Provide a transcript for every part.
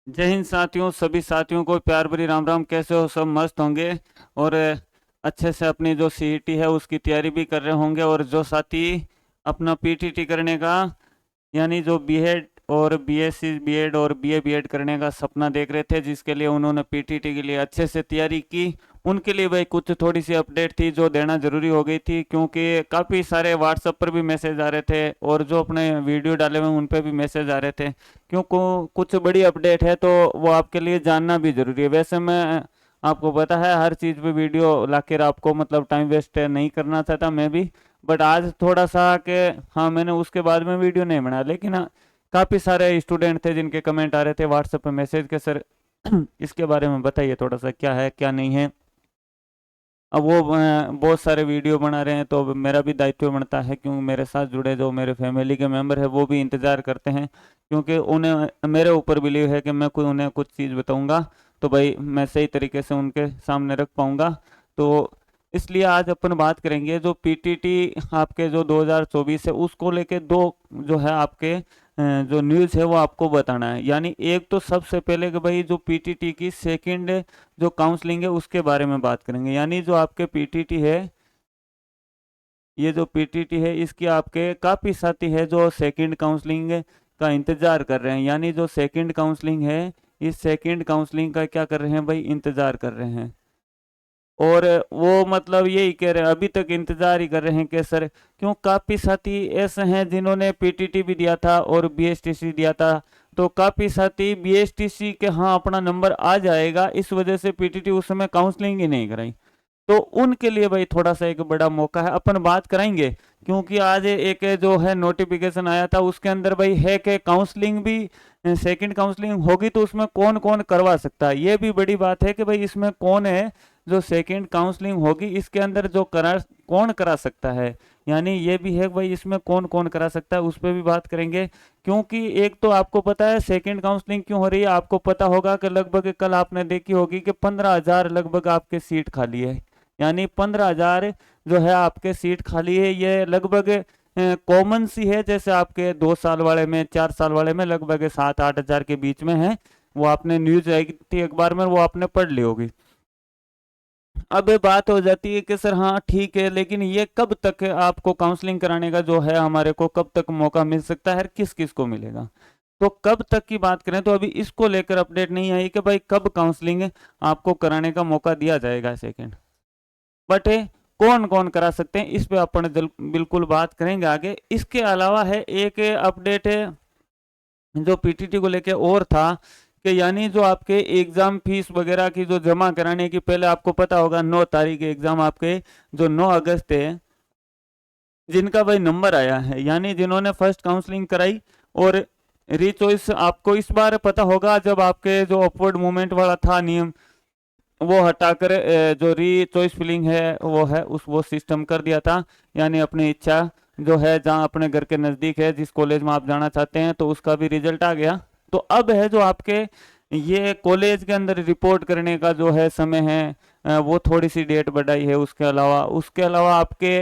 जय हिंद साथियों, सभी साथियों को प्यार भरी राम राम। कैसे हो? सब मस्त होंगे और अच्छे से अपनी जो सीईटी है उसकी तैयारी भी कर रहे होंगे। और जो साथी अपना पीटीटी करने का यानी जो बीएड और बीएससी बीएड और बीए बीएड करने का सपना देख रहे थे, जिसके लिए उन्होंने पीटीटी के लिए अच्छे से तैयारी की, उनके लिए भाई कुछ थोड़ी सी अपडेट थी जो देना जरूरी हो गई थी। क्योंकि काफ़ी सारे व्हाट्सएप पर भी मैसेज आ रहे थे और जो अपने वीडियो डाले हुए उन पर भी मैसेज आ रहे थे। क्योंकि कुछ बड़ी अपडेट है तो वो आपके लिए जानना भी जरूरी है। वैसे मैं आपको पता है हर चीज़ पे वीडियो लाकर आपको मतलब टाइम वेस्ट नहीं करना चाहता मैं भी। बट आज थोड़ा सा कि हाँ, मैंने उसके बाद में वीडियो नहीं बनाया, लेकिन हाँ, काफ़ी सारे स्टूडेंट थे जिनके कमेंट आ रहे थे व्हाट्सएप पे मैसेज के, सर इसके बारे में बताइए थोड़ा सा, क्या है क्या नहीं है। अब वो बहुत सारे वीडियो बना रहे हैं तो अब मेरा भी दायित्व बनता है, क्योंकि मेरे साथ जुड़े जो मेरे फैमिली के मेंबर हैं वो भी इंतज़ार करते हैं। क्योंकि उन्हें मेरे ऊपर बिलीव है कि मैं कोई उन्हें कुछ चीज़ बताऊंगा तो भाई मैं सही तरीके से उनके सामने रख पाऊंगा। तो इसलिए आज अपन बात करेंगे जो पीटीटी आपके जो 2024 है उसको लेके दो जो है आपके जो न्यूज़ है वो आपको बताना है। यानी एक तो सबसे पहले कि भाई जो पीटीटी की सेकंड जो काउंसलिंग है उसके बारे में बात करेंगे। यानी जो आपके पीटीटी है, ये जो पीटीटी है इसकी आपके काफ़ी साथी है जो सेकंड काउंसलिंग का इंतज़ार कर रहे हैं। यानी जो सेकंड काउंसलिंग है, इस सेकंड काउंसलिंग का क्या कर रहे हैं भाई, इंतज़ार कर रहे हैं। और वो मतलब यही कह रहे हैं, अभी तक इंतजार ही कर रहे हैं कि सर, क्यों काफ़ी साथी ऐसे हैं जिन्होंने पीटीटी भी दिया था और बीएसटीसी दिया था। तो काफ़ी साथी बीएसटीसी के हाँ अपना नंबर आ जाएगा, इस वजह से पीटीटी उस समय काउंसलिंग ही नहीं कराई। तो उनके लिए भाई थोड़ा सा एक बड़ा मौका है, अपन बात कराएंगे। क्योंकि आज एक जो है नोटिफिकेशन आया था उसके अंदर भाई है कि काउंसलिंग भी सेकंड काउंसलिंग होगी तो उसमें कौन कौन करवा सकता है। ये भी बड़ी बात है कि भाई इसमें कौन है जो सेकंड काउंसलिंग होगी इसके अंदर जो करा कौन करा सकता है। यानी ये भी है कि भाई इसमें कौन कौन करा सकता है, उस पर भी बात करेंगे। क्योंकि एक तो आपको पता है सेकंड काउंसलिंग क्यों हो रही है, आपको पता होगा कि लगभग कल आपने देखी होगी कि 15,000 लगभग आपके सीट खाली है। यानी 15,000 जो है आपके सीट खाली है। ये लगभग कॉमन सी है, जैसे आपके 2 साल वाले में 4 साल वाले में लगभग 7-8 हजार के बीच में है। वो आपने न्यूज आई थी अखबार में, वो आपने पढ़ ली होगी। अब बात हो जाती है कि सर हाँ ठीक है, लेकिन ये कब तक आपको काउंसलिंग कराने का जो है हमारे को कब तक मौका मिल सकता है, किस किस को मिलेगा। तो कब तक की बात करें तो अभी इसको लेकर अपडेट नहीं आई कि भाई कब काउंसलिंग आपको कराने का मौका दिया जाएगा सेकेंड। बट कौन कौन करा सकते हैं इस पे अपन बिल्कुल बात करेंगे आगे। इसके अलावा है एक अपडेट है जो पीटीटी को लेके और था कि यानी जो आपके एग्जाम फीस वगैरह की जो जमा कराने की, पहले आपको पता होगा 9 तारीख एग्जाम आपके जो 9 अगस्त है, जिनका भाई नंबर आया है, यानी जिन्होंने फर्स्ट काउंसलिंग कराई और रीचॉइस, आपको इस बार पता होगा जब आपके जो अपवर्ड मूवमेंट वाला था नियम वो हटाकर जो री चॉइस फिलिंग है वो सिस्टम कर दिया था। यानी अपनी इच्छा जो है जहाँ अपने घर के नज़दीक है जिस कॉलेज में आप जाना चाहते हैं तो उसका भी रिजल्ट आ गया। तो अब है जो आपके ये कॉलेज के अंदर रिपोर्ट करने का जो है समय है, वो थोड़ी सी डेट बढ़ाई है। उसके अलावा आपके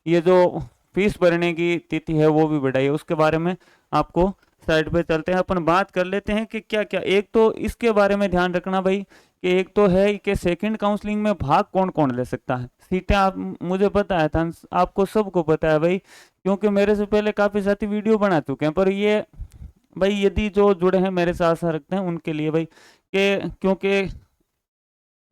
ये जो फीस भरने की तिथि है वो भी बढ़ाई है। उसके बारे में आपको साइड पे चलते हैं, अपन बात कर लेते हैं कि क्या क्या। एक तो इसके बारे में ध्यान रखना भाई कि एक तो है कि सेकंड काउंसलिंग में भाग कौन कौन ले सकता है। सीटें आप मुझे पता है था, आपको सबको पता है भाई, क्योंकि मेरे से पहले काफ़ी साथी वीडियो बना चुके हैं। पर ये भाई यदि जो जुड़े हैं मेरे से आशा रखते हैं उनके लिए भाई कि क्योंकि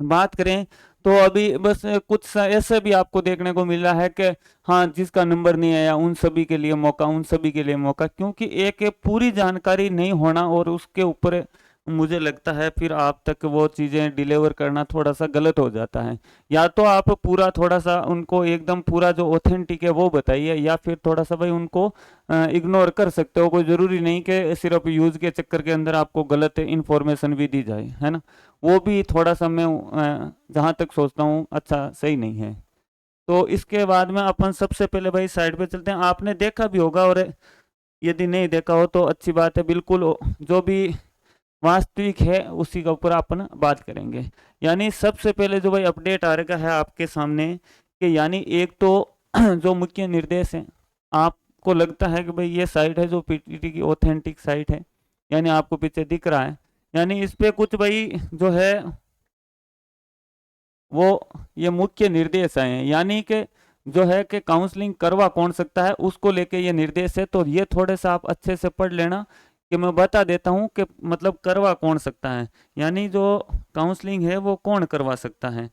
बात करें तो अभी बस कुछ ऐसे भी आपको देखने को मिल रहा है कि हाँ जिसका नंबर नहीं आया उन सभी के लिए मौका, उन सभी के लिए मौका। क्योंकि एक पूरी जानकारी नहीं होना और उसके ऊपर मुझे लगता है फिर आप तक वो चीज़ें डिलीवर करना थोड़ा सा गलत हो जाता है। या तो आप पूरा थोड़ा सा उनको एकदम पूरा जो ऑथेंटिक है वो बताइए, या फिर थोड़ा सा भाई उनको इग्नोर कर सकते हो। कोई ज़रूरी नहीं कि सिर्फ यूज़ के चक्कर के अंदर आपको गलत इन्फॉर्मेशन भी दी जाए, है ना। वो भी थोड़ा सा मैं जहाँ तक सोचता हूँ अच्छा सही नहीं है। तो इसके बाद में अपन सबसे पहले भाई साइड पे चलते हैं। आपने देखा भी होगा और यदि नहीं देखा हो तो अच्छी बात है, बिल्कुल जो भी वास्तविक है उसी का ऊपर अपन बात करेंगे। यानी सबसे पहले जो भाई अपडेट आ रहा है आपके सामने कि यानी एक तो जो मुख्य निर्देश है, आपको लगता है कि भाई ये साइट है जो पीटीटी की ऑथेंटिक साइट है, यानी आपको पीछे दिख रहा है, यानी इस पे कुछ भाई जो है वो ये मुख्य निर्देश हैं, यानी कि जो है कि काउंसलिंग करवा कौन सकता है उसको लेके ये निर्देश है। तो ये थोड़े सा आप अच्छे से पढ़ लेना कि मैं बता देता हूँ कि मतलब करवा कौन सकता है, यानी जो काउंसलिंग है वो कौन करवा सकता है,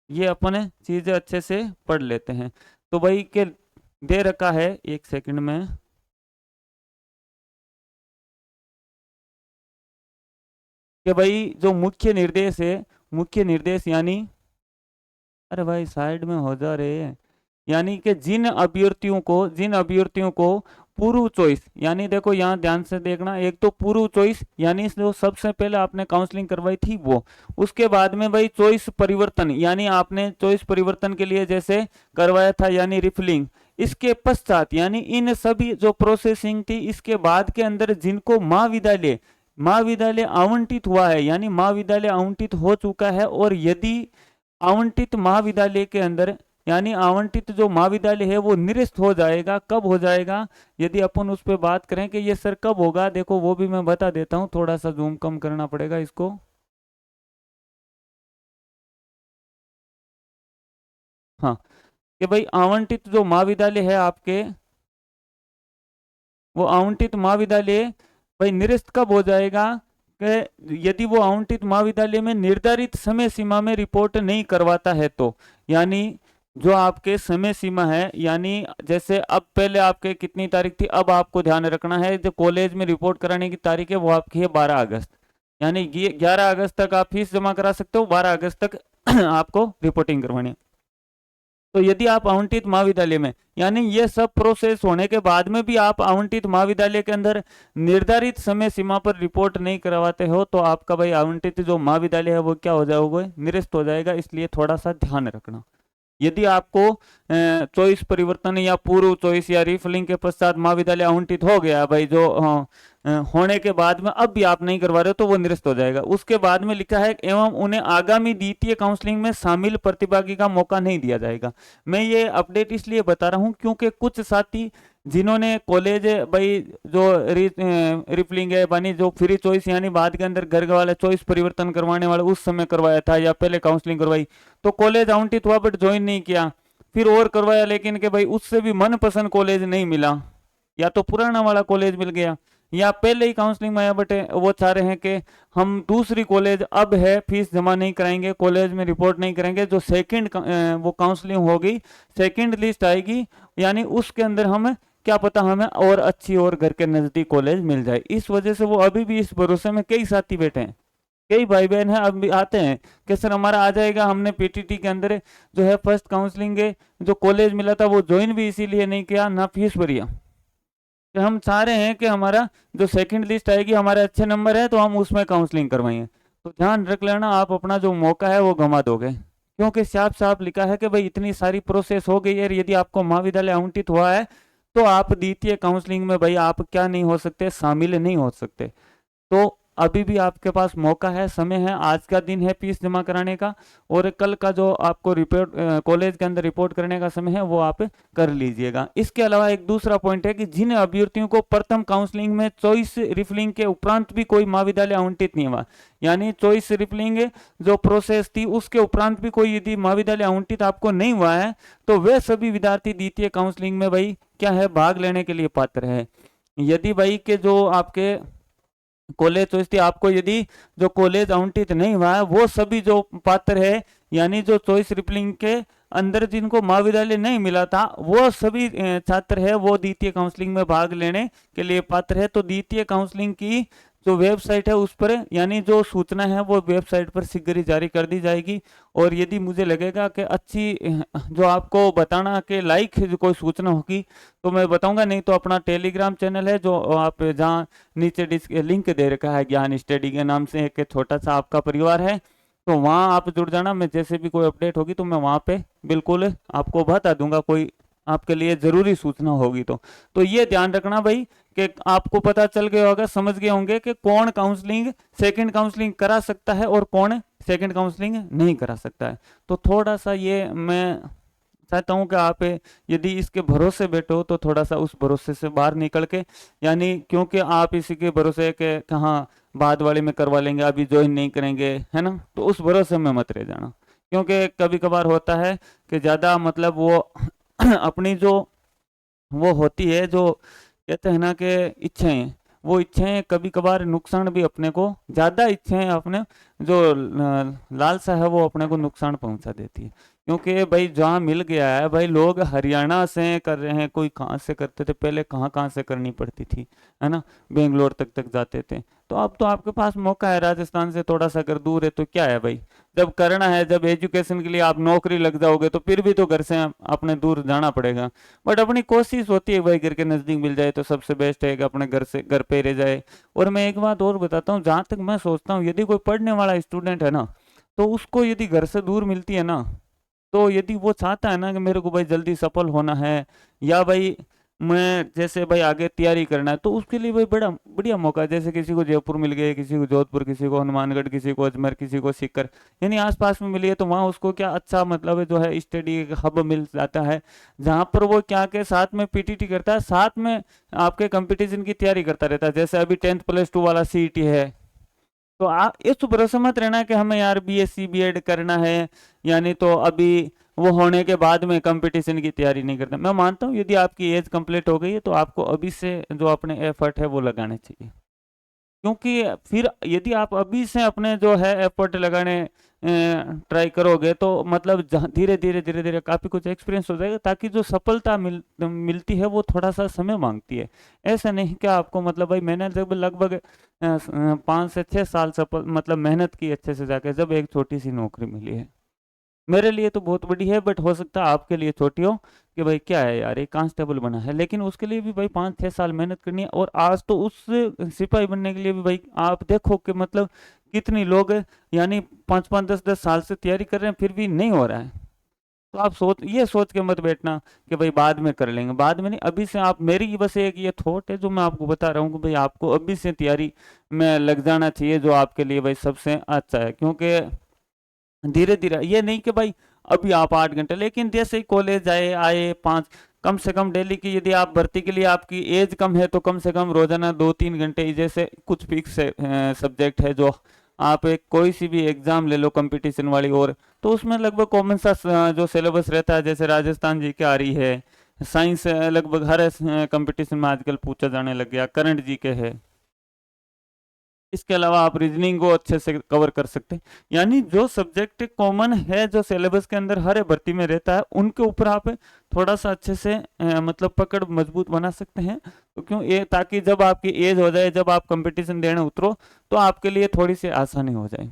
ये अपने चीजें अच्छे से पढ़ लेते हैं। तो भाई के दे रखा है, एक सेकंड में, कि भाई जो मुख्य निर्देश है, मुख्य निर्देश यानी, अरे भाई साइड में हो जा रहे हैं, यानी कि जिन अभ्यर्थियों को पूर्व चॉइस, यानी देखो यहाँ ध्यान से देखना, एक तो पूर्व चॉइस यानी जो सबसे पहले आपने काउंसलिंग करवाई थी वो, उसके बाद में भाई चॉइस परिवर्तन, यानी आपने चॉइस परिवर्तन के लिए जैसे करवाया था यानी रिफिलिंग, इसके पश्चात यानी इन सभी जो प्रोसेसिंग थी इसके बाद के अंदर जिनको महाविद्यालय महाविद्यालय आवंटित हुआ है, यानी महाविद्यालय आवंटित हो चुका है, और यदि आवंटित महाविद्यालय के अंदर, यानी आवंटित जो महाविद्यालय है वो निरस्त हो जाएगा, कब हो जाएगा, यदि अपन उस पर बात करें कि ये सर कब होगा, देखो वो भी मैं बता देता हूँ, थोड़ा सा जूम कम करना पड़ेगा इसको। हाँ, कि भाई आवंटित जो महाविद्यालय है आपके, वो आवंटित महाविद्यालय भाई निरस्त कब हो जाएगा, कि यदि वो आवंटित महाविद्यालय में निर्धारित समय सीमा में रिपोर्ट नहीं करवाता है तो, यानी जो आपके समय सीमा है, यानी जैसे अब पहले आपके कितनी तारीख थी, अब आपको ध्यान रखना है जो कॉलेज में रिपोर्ट कराने की तारीख है वो आपकी है 12 अगस्त, यानी 11 अगस्त तक आप फीस जमा करा सकते हो, 12 अगस्त तक आपको रिपोर्टिंग करवानी है। तो यदि आप आवंटित महाविद्यालय में, यानी ये सब प्रोसेस होने के बाद में भी आप आवंटित महाविद्यालय के अंदर निर्धारित समय सीमा पर रिपोर्ट नहीं करवाते हो तो आपका भाई आवंटित जो महाविद्यालय है वो क्या हो जाएगा, निरस्त हो जाएगा, इसलिए थोड़ा सा ध्यान रखना। यदि आपको चॉइस परिवर्तन या पूर्व चॉइस या रिफिलिंग के पश्चात महाविद्यालय आवंटित हो गया भाई, जो होने के बाद में अब भी आप नहीं करवा रहे हो तो वो निरस्त हो जाएगा। उसके बाद में लिखा है एवं उन्हें आगामी द्वितीय काउंसलिंग में शामिल प्रतिभागी का मौका नहीं दिया जाएगा। मैं ये अपडेट इसलिए बता रहा हूँ क्योंकि कुछ साथी जिन्होंने कॉलेज भाई जो रिफिलिंग है बनी जो फ्री चॉइस यानी बाद के अंदर घर वाले चॉइस परिवर्तन करवाने वाले उस समय करवाया था या पहले काउंसलिंग करवाई, तो कॉलेज आवंटित हुआ बट ज्वाइन नहीं किया, फिर और करवाया लेकिन के भाई उससे भी मनपसंद कॉलेज नहीं मिला, या तो पुराना वाला कॉलेज मिल गया, या पहले ही काउंसलिंग में आया बट वो चाह रहे हैं कि हम दूसरी कॉलेज अब है फीस जमा नहीं कराएंगे, कॉलेज में रिपोर्ट नहीं करेंगे, जो सेकंड वो काउंसलिंग होगी, सेकंड लिस्ट आएगी, यानी उसके अंदर हम क्या पता हमें और अच्छी और घर के नजदीक कॉलेज मिल जाए। इस वजह से वो अभी भी इस भरोसे में कई साथी बैठे हैं, कई भाई बहन हैं अब भी आते हैं कि सर हमारा आ जाएगा, हमने पीटीटी के अंदर जो है फर्स्ट काउंसलिंग जो कॉलेज मिला था वो ज्वाइन भी इसीलिए नहीं किया ना फीस भरिया, कि हम चाह रहे हैं कि हमारा जो सेकंड लिस्ट आएगी हमारे अच्छे नंबर है तो हम उसमें काउंसलिंग करवाएंगे। तो ध्यान रख लेना आप अपना जो मौका है वो गंवा दोगे, क्योंकि साफ साफ लिखा है कि भाई इतनी सारी प्रोसेस हो गई है, यदि आपको महाविद्यालय आवंटित हुआ है तो आप द्वितीय काउंसलिंग में भाई आप क्या नहीं हो सकते, शामिल नहीं हो सकते। तो अभी भी आपके पास मौका है, समय है, आज का दिन है फीस जमा कराने का, और कल का जो आपको रिपोर्ट कॉलेज के अंदर रिपोर्ट करने का समय है वो आप कर लीजिएगा। इसके अलावा एक दूसरा पॉइंट है कि जिन अभ्यर्थियों को प्रथम काउंसलिंग में चॉइस रिफिलिंग के उपरांत भी कोई महाविद्यालय आवंटित नहीं हुआ, यानी चॉइस रिफिलिंग जो प्रोसेस थी उसके उपरांत भी कोई यदि महाविद्यालय आवंटित आपको नहीं हुआ है तो वे सभी विद्यार्थी द्वितीय काउंसलिंग में भाई क्या है भाग लेने के लिए पात्र है। यदि भाई के जो आपके कॉलेज चॉइस थी आपको यदि जो कॉलेज आवंटित नहीं हुआ है वो सभी जो पात्र है, यानी जो चॉइस रिफिलिंग के अंदर जिनको महाविद्यालय नहीं मिला था वो सभी छात्र है वो द्वितीय काउंसलिंग में भाग लेने के लिए पात्र है। तो द्वितीय काउंसलिंग की जो वेबसाइट है उस पर यानी जो सूचना है वो वेबसाइट पर शीघ्र ही जारी कर दी जाएगी, और यदि मुझे लगेगा कि अच्छी जो आपको बताना के लाइक जो कोई सूचना होगी तो मैं बताऊंगा, नहीं तो अपना टेलीग्राम चैनल है जो आप जहाँ नीचे लिंक दे रखा है ज्ञान स्टडी के नाम से, एक छोटा सा आपका परिवार है, तो वहाँ आप जुड़ जाना, मैं जैसे भी कोई अपडेट होगी तो मैं वहाँ पे बिल्कुल आपको बता दूंगा, कोई आपके लिए जरूरी सूचना होगी तो ये ध्यान रखना भाई कि आपको पता चल गया होगा, समझ गए होंगे कि कौन काउंसलिंग सेकंड काउंसलिंग करा सकता है और कौन सेकंड काउंसलिंग नहीं करा सकता है। तो थोड़ा सा ये मैं चाहता हूँ कि आप यदि इसके भरोसे बैठो तो थोड़ा सा उस भरोसे से बाहर निकल के, यानी क्योंकि आप इसी के भरोसे के कहाँ बाद वाले में करवा लेंगे, अभी ज्वाइन नहीं करेंगे, है ना, तो उस भरोसे में मत रह जाना। क्योंकि कभी कभार होता है कि ज़्यादा मतलब वो अपनी जो वो होती है, जो कहते हैं ना कि इच्छाएं, वो इच्छाएं कभी कभार नुकसान भी अपने को, ज्यादा इच्छाएं अपने जो लालसा है वो अपने को नुकसान पहुंचा देती है। क्योंकि भाई जहाँ मिल गया है, भाई लोग हरियाणा से कर रहे हैं, कोई कहाँ से करते थे पहले, कहाँ कहाँ से करनी पड़ती थी, है ना, बेंगलोर तक तक जाते थे। तो अब तो आपके पास मौका है, राजस्थान से थोड़ा सा अगर दूर है तो क्या है भाई, जब करना है, जब एजुकेशन के लिए आप नौकरी लग जाओगे तो फिर भी तो घर से अपने दूर जाना पड़ेगा। बट अपनी कोशिश होती है भाई घर के नज़दीक मिल जाए तो सबसे बेस्ट है कि अपने घर से घर पे रह जाए। और मैं एक बात और बताता हूँ, जहाँ तक मैं सोचता हूँ, यदि कोई पढ़ने वाला स्टूडेंट है ना, तो उसको यदि घर से दूर मिलती है ना, तो यदि वो चाहता है ना कि मेरे को भाई जल्दी सफल होना है, या भाई मैं जैसे भाई आगे तैयारी करना है, तो उसके लिए भाई बड़ा बढ़िया मौका है। जैसे किसी को जयपुर मिल गए, किसी को जोधपुर, किसी को हनुमानगढ़, किसी को अजमेर, किसी को सीकर, यानी आसपास में मिली है, तो वहाँ उसको क्या अच्छा मतलब है जो है स्टडी हब मिल जाता है, जहाँ पर वो क्या के साथ में पीटीटी करता है, साथ में आपके कंपटीशन की तैयारी करता रहता है। जैसे अभी 10th+2 वाला सीईटी है, तो आप इस भरोसे मत रहना कि हमें यार बीएससी बीएड करना है, यानी तो अभी वो होने के बाद में कंपटीशन की तैयारी नहीं करता। मैं मानता हूँ यदि आपकी एज कंप्लीट हो गई है तो आपको अभी से जो अपने एफर्ट है वो लगाने चाहिए। क्योंकि फिर यदि आप अभी से अपने जो है एफर्ट लगाने ट्राई करोगे तो मतलब धीरे धीरे धीरे धीरे काफ़ी कुछ एक्सपीरियंस हो जाएगा, ताकि जो सफलता मिलती है वो थोड़ा सा समय मांगती है। ऐसा नहीं कि आपको मतलब भाई मैंने जब लगभग 5 से 6 साल सफल मतलब मेहनत की अच्छे से जाके, जब एक छोटी सी नौकरी मिली है। मेरे लिए तो बहुत बड़ी है, बट हो सकता है आपके लिए छोटी हो, कि भाई क्या है यार एक कांस्टेबल बना है, लेकिन उसके लिए भी भाई 5 6 साल मेहनत करनी है। और आज तो उस सिपाही बनने के लिए भी भाई आप देखो कि मतलब कितनी लोग यानी 5 5 10 10 साल से तैयारी कर रहे हैं, फिर भी नहीं हो रहा है। तो आप ये सोच के मत बैठना कि भाई बाद में कर लेंगे, बाद में नहीं, अभी से आप, मेरी बस एक ये थॉट है जो मैं आपको बता रहा हूँ कि भाई आपको अभी से तैयारी में लग जाना चाहिए, जो आपके लिए भाई सबसे अच्छा है। क्योंकि धीरे धीरे ये नहीं कि भाई अभी आप 8 घंटे, लेकिन जैसे ही कॉलेज आए आए 5, कम से कम डेली की, यदि आप भर्ती के लिए आपकी एज कम है तो कम से कम रोजाना 2 3 घंटे, जैसे कुछ फिक्स सब्जेक्ट है जो आप एक कोई सी भी एग्जाम ले लो कंपटीशन वाली, और तो उसमें लगभग कॉमन सा जो सिलेबस रहता है, जैसे राजस्थान जी के आ रही है, साइंस लगभग हर कंपटीशन में आजकल पूछा जाने लग गया, करंट जी के है। इसके अलावा आप रीजनिंग को अच्छे से कवर कर सकते हैं। यानी जो सब्जेक्ट कॉमन है, जो सिलेबस के अंदर हर भर्ती में रहता है, उनके ऊपर आप थोड़ा सा अच्छे से मतलब पकड़ मजबूत बना सकते हैं। तो क्यों ये, ताकि जब आपकी एज हो जाए, जब आप कंपटीशन देने उतरो, तो आपके लिए थोड़ी सी आसानी हो जाए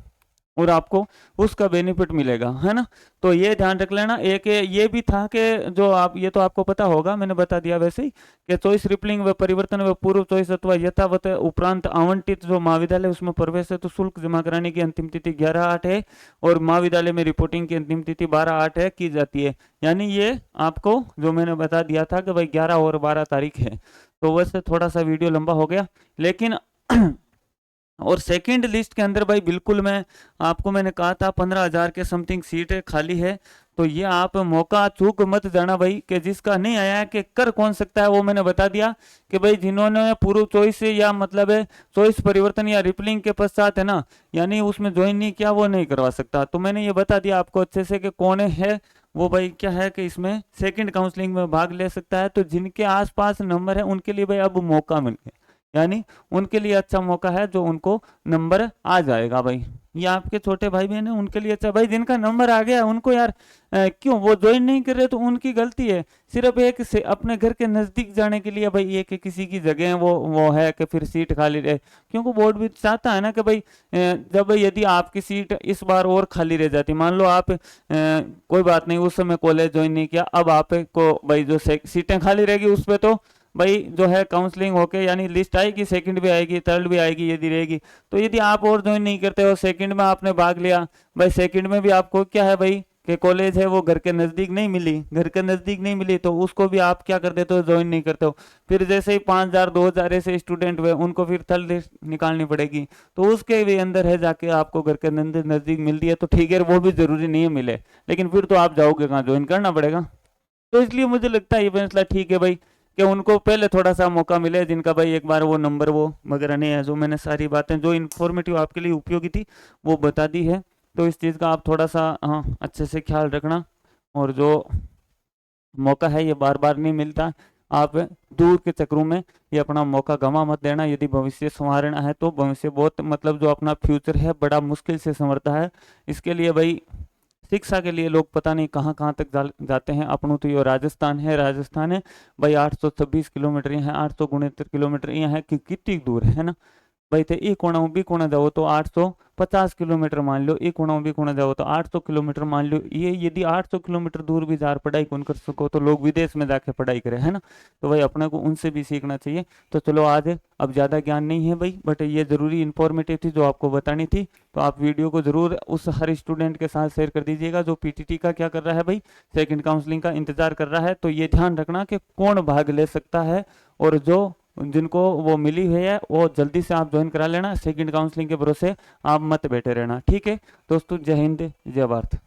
और आपको उसका बेनिफिट मिलेगा, है ना। तो ये ध्यान रख लेना। एक ये भी था कि जो आप, ये तो आपको पता होगा, मैंने बता दिया वैसे ही, कि चॉइस रिपलिंग व परिवर्तन व पूर्व चॉइस अथवा यथावत उपरांत आवंटित जो महाविद्यालय उसमें प्रवेश है, तो शुल्क जमा कराने की अंतिम तिथि 11/8 है, और महाविद्यालय में रिपोर्टिंग की अंतिम तिथि 12/8 है की जाती है। यानी ये आपको जो मैंने बता दिया था कि भाई 11 और 12 तारीख है, तो वैसे थोड़ा सा वीडियो लंबा हो गया, लेकिन और सेकंड लिस्ट के अंदर भाई बिल्कुल मैं आपको, मैंने कहा था 15,000 के समथिंग सीट है खाली है, तो ये आप मौका चूक मत जाना भाई, कि जिसका नहीं आया है कि कर कौन सकता है, वो मैंने बता दिया कि भाई जिन्होंने पूर्व चॉइस या मतलब है चॉइस परिवर्तन या रिपलिंग के पश्चात है ना, यानी उसमें ज्वाइन नहीं किया, वो नहीं करवा सकता। तो मैंने ये बता दिया आपको अच्छे से कि कौन है वो भाई, क्या है कि इसमें सेकंड काउंसलिंग में भाग ले सकता है। तो जिनके आसपास नंबर है उनके लिए भाई अब मौका मिल गया, यानी उनके लिए अच्छा मौका है, जो उनको नंबर आ जाएगा भाई। ये आपके छोटे भाई बहन है उनके लिए अच्छा भाई, जिनका नंबर आ गया उनको यार क्यों वो ज्वाइन नहीं कर रहे, तो उनकी गलती है। सिर्फ एक से अपने घर के नजदीक जाने के लिए भाई, एक किसी की जगह वो है कि फिर सीट खाली रहे, क्योंकि बोर्ड भी चाहता है ना कि भाई जब यदि आपकी सीट इस बार और खाली रह जाती, मान लो आप कोई बात नहीं उस समय कॉलेज ज्वाइन नहीं किया, अब आपको भाई जो सीटें खाली रहेगी उस पर तो भाई जो है काउंसलिंग होके, यानी लिस्ट आएगी, सेकंड भी आएगी, थर्ड भी आएगी यदि रहेगी। तो यदि आप और ज्वाइन नहीं करते हो, सेकंड में आपने भाग लिया, भाई सेकंड में भी आपको क्या है भाई कि कॉलेज है वो घर के नज़दीक नहीं मिली, घर के नज़दीक नहीं मिली, तो उसको भी आप क्या कर देते हो, ज्वाइन नहीं करते हो। फिर जैसे ही 5,000 2,000 ऐसे स्टूडेंट हुए, उनको फिर थर्ड लिस्ट निकालनी पड़ेगी, तो उसके भी अंदर है जाके आपको घर के नज़दीक मिल रही है, तो ठीक है वो भी ज़रूरी नहीं है मिले, लेकिन फिर तो आप जाओगे कहाँ, ज्वाइन करना पड़ेगा। तो इसलिए मुझे लगता है ये फैसला ठीक है भाई, कि उनको पहले थोड़ा सा मौका मिले, जिनका भाई एक बार वो नंबर वो वगैरह नहीं है। जो मैंने सारी बातें जो इन्फॉर्मेटिव आपके लिए उपयोगी थी वो बता दी है, तो इस चीज़ का आप थोड़ा सा हाँ अच्छे से ख्याल रखना। और जो मौका है ये बार बार नहीं मिलता, आप दूर के चक्रों में ये अपना मौका गंवा मत देना। यदि भविष्य संवारना है तो भविष्य बहुत मतलब जो अपना फ्यूचर है बड़ा मुश्किल से संवरता है। इसके लिए भाई शिक्षा के लिए लोग पता नहीं कहाँ कहाँ तक जाते हैं। अपनों तो ये राजस्थान है, राजस्थान है भाई 826 किलोमीटर यहाँ है, 869 किलोमीटर यहाँ है कि कितनी दूर है ना भाई। थे एक कोना बी कोना जाओ तो 850 किलोमीटर मान लो, एक कोना बी कोना जाओ तो 800 किलोमीटर मान लो। ये यदि 800 किलोमीटर दूर भी जार पढ़ाई कौन कर सको तो लोग विदेश में जाके पढ़ाई करें, है ना। तो भाई अपने को उनसे भी सीखना चाहिए। तो चलो आज अब ज़्यादा ज्ञान नहीं है भाई, बट ये ज़रूरी इन्फॉर्मेटिव थी जो आपको बतानी थी। तो आप वीडियो को ज़रूर उस हर स्टूडेंट के साथ शेयर कर दीजिएगा जो पीटीटी का क्या कर रहा है भाई, सेकंड काउंसलिंग का इंतजार कर रहा है। तो ये ध्यान रखना कि कौन भाग ले सकता है, और जो जिनको वो मिली हुई है वो जल्दी से आप ज्वाइन करा लेना। सेकंड काउंसलिंग के भरोसे आप मत बैठे रहना, ठीक है दोस्तों। जय हिंद, जय भारत।